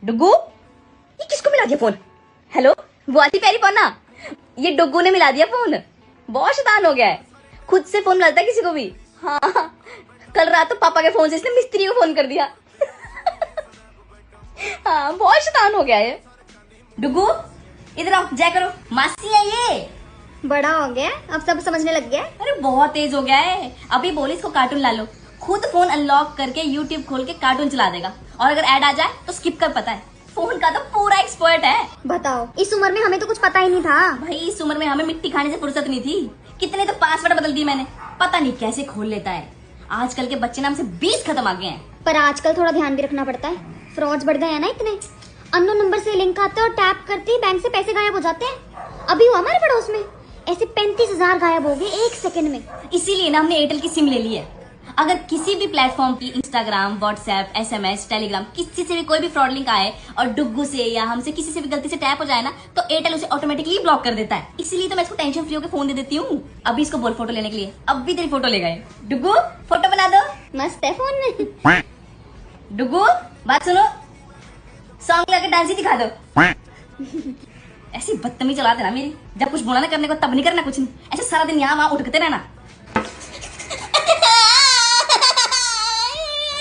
डुग्गू, ये किसको मिला दिया फोन? हेलो, वो आती पैरी फोन ना, ये डुग्गू ने मिला दिया फोन। बहुत शैतान हो गया है, खुद से फोन मिलाता है किसी को भी। हाँ, कल रात तो पापा के फोन से इसने मिस्त्री को फोन कर दिया। हाँ, बहुत शैतान हो गया है। डुग्गू इधर आओ, जय करो, मासी है ये। बड़ा हो गया, अब सब समझने लग गया। अरे बहुत तेज हो गया है, अभी बोली इसको कार्टून ला लो, खुद फोन अनलॉक करके यूट्यूब खोल के कार्टून चला देगा, और अगर ऐड आ जाए तो स्किप कर पता है। फोन का तो पूरा एक्सपर्ट है। बताओ, इस उम्र में हमें तो कुछ पता ही नहीं था। भाई इस उम्र में हमें मिट्टी खाने से फुर्सत नहीं थी, कितने तो पासवर्ड बदल दिए मैंने, पता नहीं कैसे खोल लेता है। आजकल के बच्चे नाम से 20 खत्म आ गए हैं। पर आजकल थोड़ा ध्यान भी रखना पड़ता है, फ्रॉड्स बढ़ गए हैं ना इतने। अननोन नंबर से लिंक आते और टैप करते ही बैंक से पैसे गायब हो जाते हैं। अभी हुआ हमारे पड़ोस में, ऐसे 35,000 गायब हो गए 1 सेकंड में। इसीलिए ना हमने एयरटेल की सिम ले ली है। अगर किसी भी प्लेटफॉर्म की इंस्टाग्राम, व्हाट्सएप, SMS, टेलीग्राम, किसी से भी कोई भी फ्रॉड लिंक आए और डुग्गू से या हमसे किसी से भी गलती से टैप हो जाए ना, तो एयरटेल उसे ऑटोमेटिकली ब्लॉक कर देता है। इसीलिए तो मैं इसको टेंशन फ्री होकर फोन दे देती हूँ। अभी इसको बोल फोटो लेने के लिए, अब भी तेरी फोटो ले गए। डुग्गू फोटो बना दो। मस्त है फोन में। डुग्गू बात सुनो, सॉन्ग लगा के डांस ही दिखा दो। ऐसी बदतमीजी चला देना मेरी, जब कुछ बोला ना करने को तब नहीं करना कुछ नहीं, ऐसे सारा दिन यहाँ वहाँ उठकते रहना।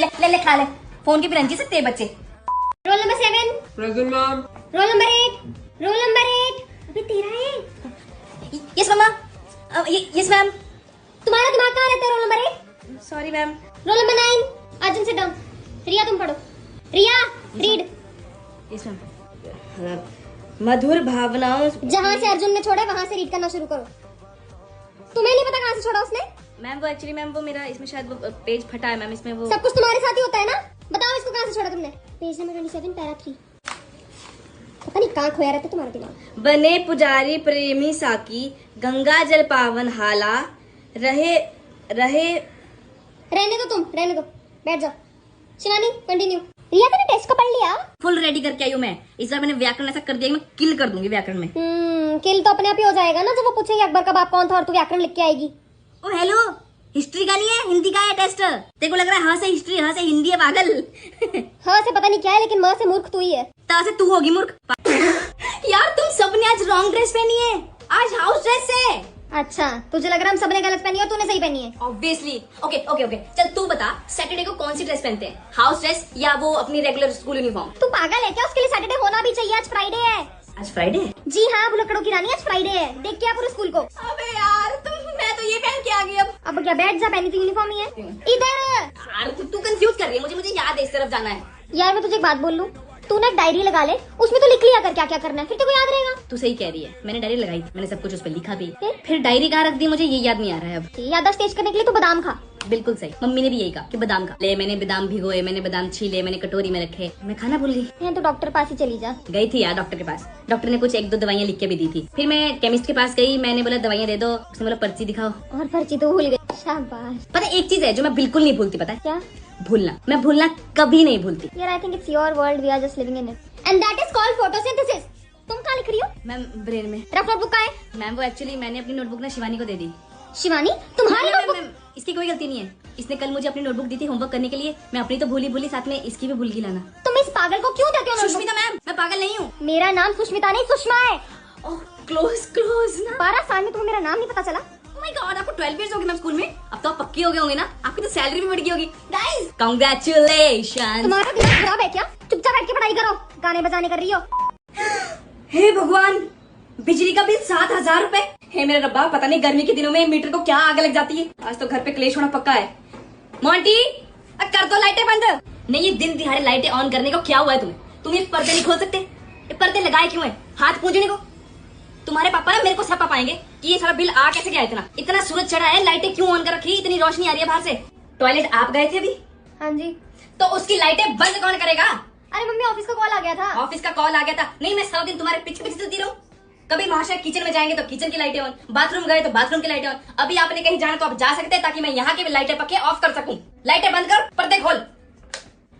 ले ले ले खा ले, फोन की पिरंजी से तेरे बच्चे। Roll number 7। Present ma'am. Roll number 8। Roll number 8। अभी तेरा है। यस मम्मा, यस मैम। तुम्हारा दिमाग कहाँ रहता है? Roll number 8। Sorry ma'am. Roll number 9। Arjun sit down. Riya तुम पढ़ो। रिया रीड। Yes ma'am. मधुर भावनाओं। जहाँ से अर्जुन ने छोड़ा वहाँ से रीड करना शुरू करो। तुम्हें नहीं पता कहाँ से छोड़ा उसने? मैम वो एक्चुअली मैम वो मेरा इसमें शायद वो पेज फटा है मैम, इसमें वो सब कुछ तुम्हारे साथ ही होता है ना। बताओ इसको कहाँ से छोड़ा तुमने? Page number 27 para 3। पता नहीं कहाँ खोया रहता तुम्हारा दिमाग। बने पुजारी प्रेमी साकी, गंगा जल पावन हाला, रहे रहे। रहने दो तुम, रहने दो, बैठ जाओ। शिवानी कंटिन्यू। रिया तूने टेस्ट को पढ़ लिया? फुल रेडी करके आई हूँ मैं। इस बार मैंने व्याकरण ऐसा कर दिया कि मैं किल कर दूंगी व्याकरण में। किल तो अपने आप ही हो जाएगा ना, जब वो पूछेंगे अकबर का बाप कौन था और तू व्याकरण लिख के आएगी। ओ हेलो, हिस्ट्री का नहीं है, हिंदी का है टेस्ट। तेरे को लग रहा है हाँ से हिस्ट्री, हाँ से हिंदी है पागल। हाँ से पता नहीं क्या है, लेकिन माँ से मूर्ख तू ही है। ता से तू होगी मूर्ख। यार तुम सबने आज रॉन्ग ड्रेस पहनी है, आज हाउस ड्रेस है। अच्छा, तुझे लग रहा है हम सबने गलत पहनी है और तूने सही पहनी है। ऑब्वियसली। ओके ओके ओके, चल तू बता सैटरडे को कौन सी ड्रेस पहनते हैं, हाउस ड्रेस या वो अपनी रेगुलर स्कूल यूनिफॉर्म? तू पागल है क्या? उसके लिए सैटरडे होना भी चाहिए, आज फ्राइडे है। आज फ्राइडे है? जी हाँ, भुलक्कड़ों की रानी, आज फ्राइडे है। देख के आ पूरे स्कूल को। अबे यार मैं तो ये पहन के आ गई। अब क्या, बैठ जा, पहनी तो यूनिफॉर्म ही है। इधर यार तू कंफ्यूज कर रही है मुझे याद है इस तरफ जाना है। यार मैं तुझे एक बात बोल लूं, तू ना एक डायरी लगा ले, उसमें तो लिख लिया कर क्या क्या करना है, फिर तेरे को याद रहेगा। तू सही कह रही है, मैंने डायरी लगाई थी, मैंने सब कुछ उस पर लिखा भी, फिर डायरी कहाँ रख दी मुझे ये याद नहीं आ रहा है अब। याददाश्त तेज करने के लिए तू बादाम खा। बिल्कुल सही, मम्मी ने भी यही कहा कि बादाम खा ले। मैंने बादाम भिगोए, मैंने बादाम छीले, मैंने कटोरी में रखे, मैं खाना भूल गई। तो डॉक्टर पास ही चली जा। गई थी यार डॉक्टर के पास, डॉक्टर ने कुछ 1-2 दवाइयाँ लिख के भी दी थी। फिर मैं केमिस्ट के पास गई, मैंने बोला दवाइयाँ दे दो, उसने बोला पर्ची दिखाओ, और पर्ची तो भूल गई। शाबाश। पता है एक चीज है जो मैं बिल्कुल नहीं भूलती, पता है क्या? भूलना। मैं भूलना कभी नहीं भूलती। यार I think it's your world, we are just living in it and that is called photosynthesis. तुम कहाँ लिख रही हो? मैम ब्रेन में। रफ नोटबुक कहाँ है? मैम वो एक्चुअली मैंने अपनी नोटबुक ना शिवानी को दे दी। शिवानी तुम्हारी नोटबुक? इसकी कोई गलती नहीं है, इसने कल मुझे अपनी नोटबुक दी थी होमवर्क करने के लिए, मैं अपनी तो भूली साथ में इसकी भी भूल गई लाना। तुम इस पागल को क्यों देते हो नोटबुक? सुष्मिता मैम, मैं पागल नहीं हूँ। मेरा नाम सुष्मिता नहीं सुषमा है। ओह क्लोज ना। 12 साल में तुम्हें मेरा नाम नहीं पता चला? Oh my God, आपको 12 इयर्स हो गए मैम स्कूल में, अब तो आप पक्के हो गए होंगे ना, आपकी तो सैलरी भी बढ़ गई होगी। Guys congratulation. तुम्हारा दिमाग खराब है क्या? चुपचाप बैठ के पढ़ाई करो, गाने बजाने कर रही हो। हे भगवान, बिजली का बिल 7,000 रुपए। हे मेरे रब्बा, पता नहीं गर्मी के दिनों में मीटर को क्या आग लग जाती है। आज तो घर पे क्लेश होना पक्का है। मोंटी कर दो लाइटें बंद। नहीं ये दिन दिहाड़े लाइटें ऑन करने को क्या हुआ है तुम्हें? तुम ये पर्दे नहीं खोल सकते? ये पर्दे लगाए क्यों है? हाथ पूंजने को? तुम्हारे पापा ना मेरे को सब पाएंगे कि ये सारा बिल आ कैसे गया। इतना सूरज चढ़ा है, लाइटें क्यों ऑन कर रखी? इतनी रोशनी आ रही है बाहर से। टॉयलेट आप गए थे अभी? हाँ जी। तो उसकी लाइटें बंद कौन करेगा? अरे मम्मी, ऑफिस का कॉल आ गया था। ऑफिस का कॉल आ गया था? नहीं मैं सारा दिन तुम्हारे पीछे चलती रहूं? कभी महाशय किचन में जाएंगे तो किचन की लाइटें ऑन, बाथरूम गए तो बाथरूम की लाइटें ऑन। अभी आपने कहीं जाना तो आप जा सकते हैं ताकि मैं यहाँ की भी लाइटें पक्के ऑफ कर सकूं। लाइटें बंद कर, पर्दे खोल।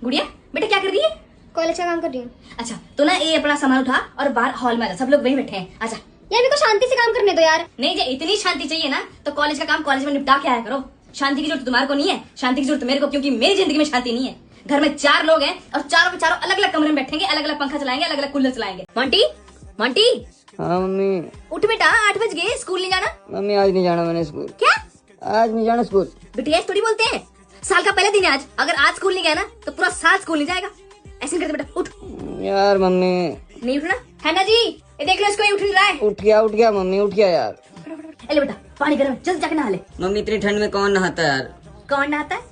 गुड़िया बेटा क्या कर रही है? कॉलेज का काम कर रही हूँ। अच्छा तो ना ये अपना सामान उठा और बाहर हॉल में आ जा, सब लोग वहीं बैठे हैं। अच्छा यार मेरे को शांति से काम करने दो यार। नहीं, जो इतनी शांति चाहिए ना तो कॉलेज का काम कॉलेज में निपटा के आया करो। शांति की जरूरत तुम्हारे को नहीं है, शांति की जरूरत मेरे को, क्योंकि मेरी जिंदगी में शांति नहीं है। घर में 4 लोग हैं और चारों के चारों अलग अलग कमरे में बैठेंगे, अलग अलग पंखा चलाएंगे, अलग अलग कूलर चलाएंगे। मोंटी, मोंटी हाँ मम्मी। उठ बेटा, 8 बज गए, स्कूल नहीं जाना? मम्मी आज नहीं जाना मैंने स्कूल। क्या? आज नहीं जाना स्कूल। बेटे ऐसे थोड़ी बोलते हैं, साल का पहले दिन है आज, अगर आज स्कूल नहीं गया ना तो पूरा साल स्कूल नहीं जाएगा। ऐसे नहीं करते बेटा, उठ। यार मम्मी। नहीं उठना है ना जी? ये देख लो, इसको ही उठ नहीं रहा है। उठ गया मम्मी, उठ गया यार। ले बेटा, पानी गर्म है, जल्दी जाके नहा ले। मम्मी इतनी ठंड में कौन नहाता है यार? कौन नहाता है?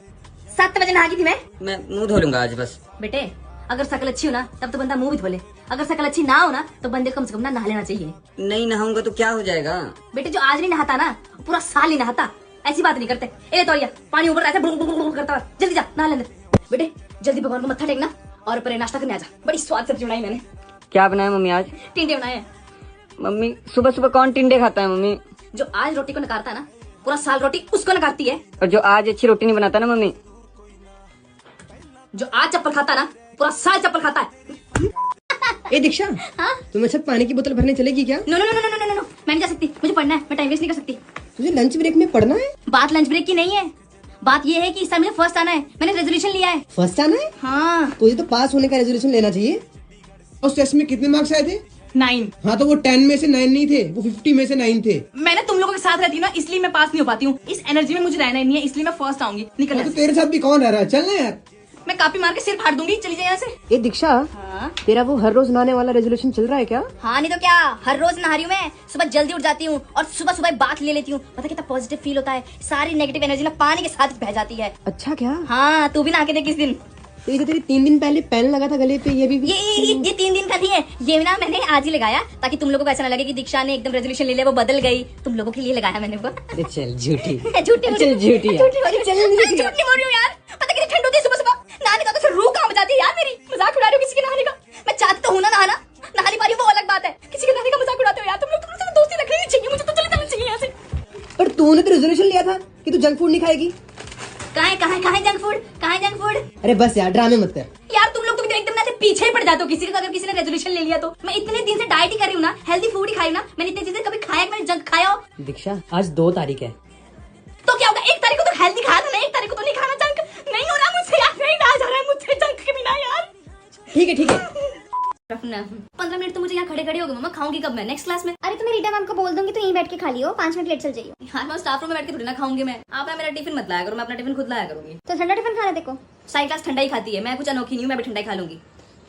7 बजे नहा गई थी मैं मुंह धो लूंगा आज बस। बेटे अगर शकल अच्छी हो ना तब तो बंदा मुंह भी धो ले, अगर शकल अच्छी ना हो ना तो बंदे को कम से कम ना नहा लेना चाहिए। नहीं नहाऊंगा तो क्या हो जाएगा? बेटे जो आज नहीं नहाता ना पूरा साल नहीं नहाता, ऐसी बात नहीं करते। ए तौलिया, पानी ऊपर रहता है बुड़ बुड़ बुड़ करता हुआ, जल्दी जा नहा ले। बेटे जल्दी भगवान को मत्था टेकना और परे नाश्ता करने आ जा। बड़ी स्वाद सब्जी बनाई मैंने। क्या बनाया मम्मी आज? टिंडे बनाए हैं। मम्मी सुबह सुबह कौन टिंडे खाता है मम्मी? जो आज रोटी को नकारता है ना पूरा साल रोटी उसको नकारती है। और जो आज अच्छी रोटी नहीं बनाता ना मम्मी, जो आज चप्पल खाता है ना पूरा साल चप्पल खाता है। ए दीक्षा, हाँ? तुम्हें सब पानी की बोतल भरने चलेगी क्या? No no no no no no no, मैं नहीं जा सकती, मुझे पढ़ना है, मैं टाइम वेस्ट नहीं कर सकती। तुझे लंच ब्रेक में पढ़ना है? बात लंच ब्रेक की नहीं है, बात ये है कि इस साल मुझे फर्स्ट आना है, मैंने रेजोल्यूशन लिया है। फर्स्ट आना है? हाँ तुझे तो पास होने का रेजोल्यूशन लेना चाहिए। उस टेस्ट में कितने मार्क्स आए थे? 9। हाँ तो वो 10 में से 9 नहीं थे, वो 50 में से 9 थे। मैंने तुम लोगों के साथ रहती हूँ ना, इसलिए मैं पास नहीं हो पाती हूँ। इस एनर्जी में मुझे रहना ही नहीं है, इसलिए मैं फर्स्ट आऊंगी। निकल हाँ, तो यहाँ से। तेरे साथ भी कौन रह रहा है? चल ना यार। मैं कापी मार के सिर फाड़ दूंगी, चली जाए यहाँ से। ए दीक्षा, हाँ तेरा वो हर रोज नहाने वाला रेजोल्यूशन चल रहा है क्या? हाँ नहीं तो क्या, हर रोज नहा रही हूँ मैं। सुबह जल्दी उठ जाती हूँ और सुबह सुबह बात ले लेती हूँ, पता कितना पॉजिटिव फील होता है, सारी नेगेटिव एनर्जी ना पानी के साथ बह जाती है। अच्छा क्या? हाँ तू भी नहा के देख किस दिन। तो ये जो तेरी 3 दिन पहले पेन लगा था गले पे, ये भी ये 3 दिन का नहीं है, ये ना मैंने आज ही लगाया ताकि तुम लोगों को ऐसा ना लगे कि दीक्षा ने एकदम रेजोल्यूशन ले लिया वो बदल गई। तुम लोगों के लिए लगाया मैंने वो। अरे चल झूठी। झूठी चल झूठी यार। झूठी बोल रही हूँ यार, पता कितनी ठंड होती है सुबह सुबह, नहाने का तो फिर रूह काम हो जाती है यार मेरी। मजाक उड़ा रही हो किसी के नहाने का? मैं चाहती तो हूँ ना नहाना, नहा नहीं पा रही वो अलग बात है, किसी के नहाने का मजाक उड़ाते हो यार तुम लोग। तुमसे दोस्ती रखनी नहीं चाहिए, मुझे तो चले जाना चाहिए यहाँ से। पर तूने तो रेजोल्यूशन लिया था कि तू जंक फूड नहीं खाएगी। कहाँ है जंक फूड, कहाँ है जंक फूड? अरे बस यार, ड्रामे मत कर। यार तुम लोग तो एकदम ऐसे पीछे ही पड़ जाते हो किसी का, अगर किसी ने रेजोल्यूशन ले लिया तो। मैं इतने दिन से डाइट ही कर रही हूँ ना, हेल्दी फूड ही खाई हूँ ना, मैंने इतने चीजें कभी खाया, मैंने जंक खाया हो? दीक्षा आज 2 तारीख है। तो क्या होगा, 1 तारीख को तो हेल्दी खाया था ना, 1 तारीख को तो नहीं खाना जंक। नहीं हो रहा मुझसे यार, नहीं रहा जा रहा है मुझसे जंक के बिना यार। ठीक है 15 मिनट तो मुझे यहाँ खड़े खड़े हो गए, मम्मा खाऊंगी कब मैं? नेक्स्ट क्लास में। अरे तो मैं रीटा मैम को बोल दूंगी तो यहीं बैठ के खा लियो, 5 मिनट लेट चल जाइयो। यार मैं स्टाफ रूम में बैठ के थोड़ी ना खाऊंगी मैं। आप ना मेरा टिफिन मत लाया करो, मैं अपना टिफिन खुद लाया करूंगी। तो ठंडा टिफिन खाना देखो। सारी क्लास ठंडा ही खाती है, मैं कुछ अनोखी नहीं हूँ, मैं भी ठंडा ही खा लूंगी।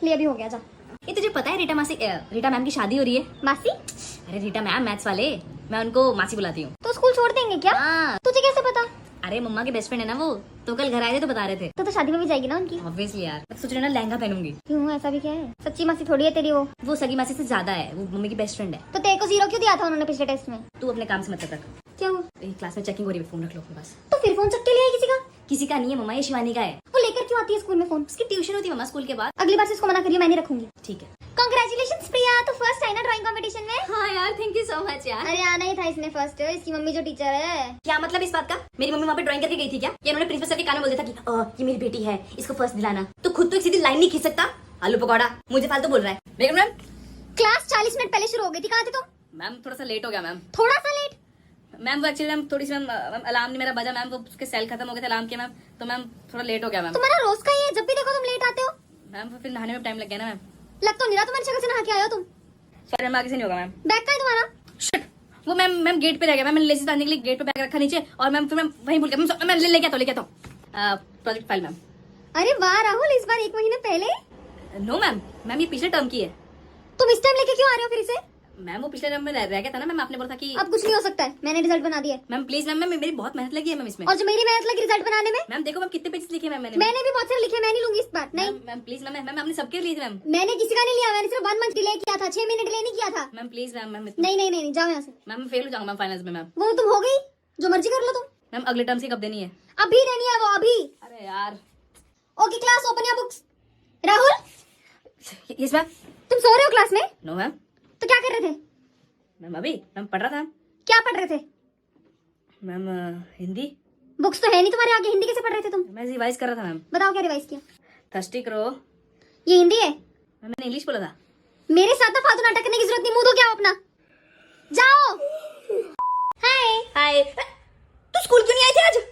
ले अभी हो गया जा। ये तुझे पता है रीटा मैम की शादी हो रही है? मासी अरे रीटा मैम मैथ्स वाले, मैं उनको मासी बुलाती हूँ। तो स्कूल छोड़ देंगे क्या? हाँ। तुझे कैसे पता? अरे मम्मा के बेस्ट फ्रेंड है ना वो, तो कल घर आए थे तो बता रहे थे। तो शादी में भी जाएगी ना उनकी? ऑब्वियसली यार, मैं सोच रही हूँ ना लहंगा पहनूंगी। क्यों, ऐसा भी क्या है? सच्ची मासी थोड़ी है तेरी वो। सगी मासी से ज्यादा है, वो मम्मी की बेस्ट फ्रेंड है। तो तेरे को 0 क्यों दिया था उन्होंने पिछले टेस्ट में? तू अपने काम से मतलब रख। क्यों? क्लास में चेकिंग हो रही है, फोन रख लो अपने पास। तो फिर फोन चक के लिए किसी का? किसी का नहीं है मम्मा, ये शिवानी का है। वो लेकर क्यों आती है स्कूल में फोन? उसकी ट्यूशन होती है मम्मा स्कूल के बाद। अगली बार से इसको मना करिए, मैं नहीं रखूंगी। ठीक है। कांग्रेचुलेशंस प्रिया, तो फर्स्ट आई ना ड्राइंग कंपटीशन में। हाँ यार थैंक यू सो मच यार। अरे आना ही था इसने फर्स्ट, इसकी मम्मी जो टीचर है। क्या मतलब इस बात का? मेरी मम्मी वहाँ पे ड्राइंग करके गई थी क्या? या उन्होंने प्रिंसिपल सर के कान में बोल दिया था कि ये मेरी बेटी है, इसको फर्स्ट दिलाना? तो खुद तो एक सीधी लाइन नहीं खींच सकता। आलू पकौड़ा मुझे फालतू बोल रहा है। बेगम मैम, क्लास 40 मिनट पहले शुरू हो गई थी, कहाँ थे तुम? मैम थोड़ा सा लेट हो गया मैम। थोड़ा सा लेट? मैम वो एक्चुअली मैम थोड़ी सी मैम अलार्म नहीं मेरा बजा मैम, वो उसके सेल खत्म हो गए थे अलार्म के मैम, तो मैम थोड़ा लेट हो गया मैम। तुम्हारा रोज का ही है, जब भी देखो तुम लेट आते हो। मैम फिर नहाने में टाइम लग गया ना मैम। लग तो नहीं रहा तुम्हारी शक्ल से नहा के आए हो तुम। सॉरी मैम, आगे से नहीं होगा मैम। बैग कहाँ है तुम्हारा? शिट, वो मैम गेट पे रह गया मैम, मैंने लेसीज बांधने के लिए गेट पे बैग रखा नीचे, और मैम फिर मैं वहीं भूल गया। मैं लेके आता हूँ प्रोजेक्ट फाइल मैम। अरे वाह राहुल, इस बार 1 महीने पहले। नो मैम ये पिछले टर्म की है। तुम इस टाइम लेके क्यों आ रहे हो फिर इसे? मैम वो पिछले टर्म में रह गया था ना मैम, आपने बोला था कि अब कुछ नहीं हो सकता है, मैंने रिजल्ट बना दिया है। मैम प्लीज मैम, मेरी बहुत मेहनत लगी है मैम इसमें। और जो मेरी मेहनत लगी रिजल्ट बनाने में, मैम देखो मैम कितने पेजेस लिखे मैम मैंने भी बहुत सारे लिखे, मैं नहीं लूंगी इस बार। नहीं मैम प्लीज मैम आपने सबके लिए मैम। मैंने किसी का नहीं लिया, मैंने सिर्फ 1 मंथ डिले किया था, 6 महीने डिले नहीं किया था। मैम प्लीज मैम नहीं जाओ यहाँ से। मैम मैं फेल हो जाऊंगा मैम फाइनल्स में मैम। वो तुम हो गई, जो मर्जी कर लो तुम। मैम अगले टर्म से कब देनी है? अभी देनी है वो, अभी। अरे यार। Okay class open your books. Rahul yes ma'am. तुम सो रहे हो क्लास में? No ma'am. तो क्या कर रहे थे? मैम अभी मैम पढ़ रहा था। क्या पढ़ रहे थे? मैम हिंदी। बुक्स तो है नहीं तुम्हारे आगे, हिंदी कैसे पढ़ रहे थे तुम? मैं रिवाइज कर रहा था मैम। बताओ क्या रिवाइज किया? थर्स्टी करो। ये हिंदी है? मैम मैंने इंग्लिश बोला था। मेरे साथ ना फालतू नाटक करने की जरूरत नहीं, मुंह धो के आओ अपना, जाओ। हाय हाय। तू स्कूल क्यों नहीं आई थी आज?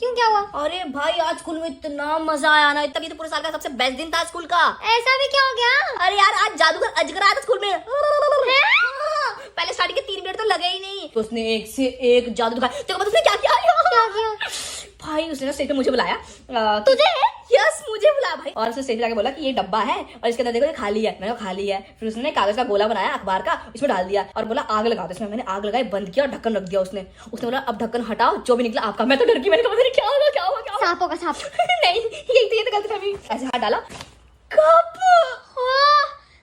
क्यों, क्या हुआ? अरे भाई आज स्कूल में इतना मजा आया ना, तभी तो पूरे साल का सबसे बेस्ट दिन था स्कूल का। ऐसा भी क्या हो गया? अरे यार आज जादूगर अजगर आया था स्कूल में। हाँ, पहले स्टार्टिंग के 3 मिनट तो लगे ही नहीं, तो उसने एक से एक जादू दिखाया। देखो उसने क्या किया क्या किया? भाई उसने ना स्टेज पे मुझे बुलाया। तुझे? यस मुझे बुलाया भाई, और उसने स्टेज पे जाके बोला कि ये डब्बा है और इसके अंदर देखो ये खाली है। मैंने कहा खाली है। फिर उसने कागज का गोला बनाया अखबार का, इसमें डाल दिया और बोला आग लगा दो इसमें। मैंने आग लगाई, बंद किया और ढक्कन रख दिया। उसने बोला अब ढक्कन हटाओ, जो भी निकला आपका। मैं तो डर गई, मैंने कहा पता नहीं क्या होगा क्या होगा क्या होगा। सांपों का सांप। नहीं ये तो गलत फहमी। ऐसे हाथ डाला, कप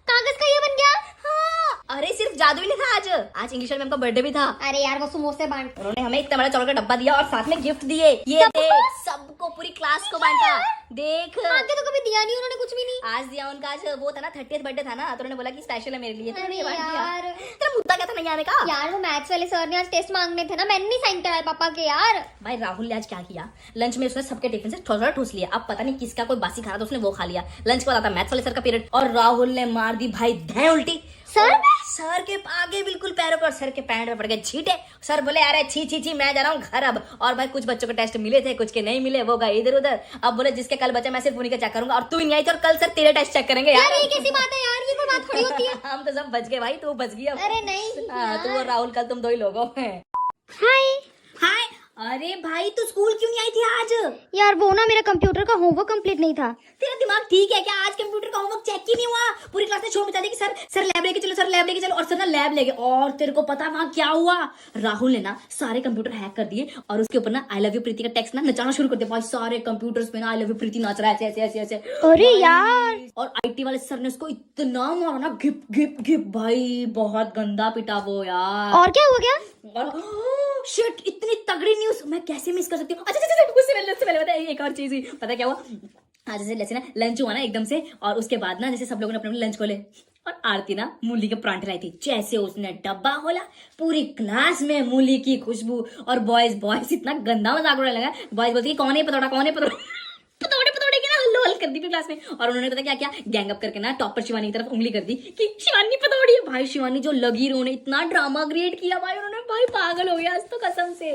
कागज का ये बन गया। हाँ। अरे सिर्फ जादू ही नहीं था, आज इंग्लिश मैम का बर्थडे भी था। अरे यार वो समोसे बांट। उन्होंने हमें इतना बड़ा चॉकलेट का डब्बा दिया और साथ में गिफ्ट दिए। ये देख सबको, पूरी क्लास को बांटा। देख आगे तो कभी दिया नहीं उन्होंने, कुछ भी नहीं। आज दिया उनका, आज वो था ना 30th बर्थडे था ना, तो उन्होंने बोला कि स्पेशल है मेरे लिए, तो अरे ये बांट दिया। यार। तेरा मुद्दा क्या था नहीं आने का? यार वो मैथ्स वाले सर ने आज टेस्ट मांगने थे ना, मैंने नहीं साइन कराया पापा के यार। भाई राहुल ने आज क्या किया, लंच में उसने सबके टिफिन से थोड़ा थोड़ा ठूस लिया। अब पता नहीं किसका कोई बासी खा रहा था, उसने वो खा लिया। लंच के बाद आता मैथ्स वाले सर का पीरियड और राहुल ने मार दी भाई धै उल्टी सर के आगे, बिल्कुल पैरों पर। सर के पैंट में पड़ गए छींटे। सर बोले अरे छी छी छी मैं जा रहा हूँ घर अब। और भाई कुछ बच्चों के टेस्ट मिले थे, कुछ के नहीं मिले, वो गए इधर उधर। अब बोले जिसके कल बच्चे मैं सिर्फ उन्हीं का चेक करूंगा और तू ही नहीं आई, तो कल सर तेरे टेस्ट चेक करेंगे। यार ये कैसी बात है यार, ये कोई बात थोड़ी होती है। हम तो सब बच गए भाई, तू बच गई अब। अरे नहीं हाँ, तू और राहुल कल तुम दो ही लोग हो। हाय हाय। अरे भाई तू स्कूल क्यों नहीं आई थी आज? यार वो ना मेरा कंप्यूटर का होमवर्क कंप्लीट नहीं था। तेरा दिमाग ठीक है क्या? आज कंप्यूटर का होमवर्क चेक ही नहीं हुआ। पूरी क्लास ने शोर मचा दिया कि सर लैब लेके चलो, सर लैब लेके चलो। और सर ना लैब ले गए। और तेरे को पता वहां क्या हुआ? राहुल ने ना सारे कंप्यूटर हैक कर दिए और उसके ऊपर ना आई लव यू प्रीति का टेक्स्ट ना नचाना शुरू कर दिया। भाई सारे कंप्यूटर्स पे ना आई लव यू प्रीति नाच रहा है ऐसे ऐसे ऐसे ऐसे। अरे यार। और आईटी वाले सर ने उसको इतना मारा ना, घिप घिप घिप। भाई बहुत गंदा पिटा वो यार। और क्या हुआ क्या? और शिट, इतनी तगड़ी न्यूज़ मैं कैसे मिस कर सकती हूँ। अच्छा उससे पहले बता एक और चीज हुई। पता क्या हुआ? आज जैसे ना लंच हुआ ना एकदम से, और उसके बाद ना जैसे सब लोगों ने अपने लंच खोले और आरती ना मूली के परांठे लाई थी। जैसे उसने डब्बा खोला, पूरी क्लास में मूली की खुशबू। और बॉयज इतना गंदा मजाक उड़ाने लगा। बॉयज बोलते कौन है पतोड़ा, कौन है पतोड़ा। पतोड़े के ना हल्लो हल कर दी क्लास में। और उन्होंने पता क्या क्या, गैंग अप करके ना टॉपर शिवानी की तरफ उंगली कर दी कि शिवानी पतोड़ी है। भाई शिवानी जो लगी, उन्होंने इतना ड्रामा क्रिएट किया भाई, उन्होंने भाई पागल हो गया आज तो कसम से।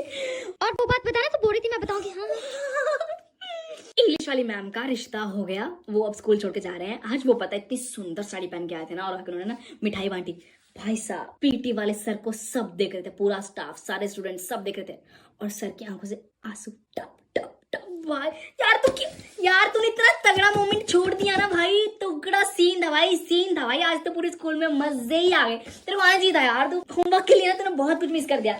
और वो बात बताना तो बोल रही थी, मैं बताऊंगी। हाँ इंग्लिश वाली मैम का रिश्ता हो गया, वो अब स्कूल छोड़ के जा रहे हैं। आज वो पता है इतनी सुंदर साड़ी पहन के आए थे ना, और उन्होंने ना मिठाई बांटी। भाई साहब पीटी वाले सर को सब देख रहे थे, पूरा स्टाफ, सारे स्टूडेंट सब देख रहे थे। और सर की आंखों से आंसू टप टप टप। भाई यार तूने इतना तगड़ा मोमेंट छोड़ दिया ना भाई, तगड़ा सीन था भाई, सीन था भाई। आज तो पूरे स्कूल में मजे ही आ गए। तेरे को आज ही था यार, तू होमवर्क के लिए ना तूने बहुत कुछ मिस कर दिया।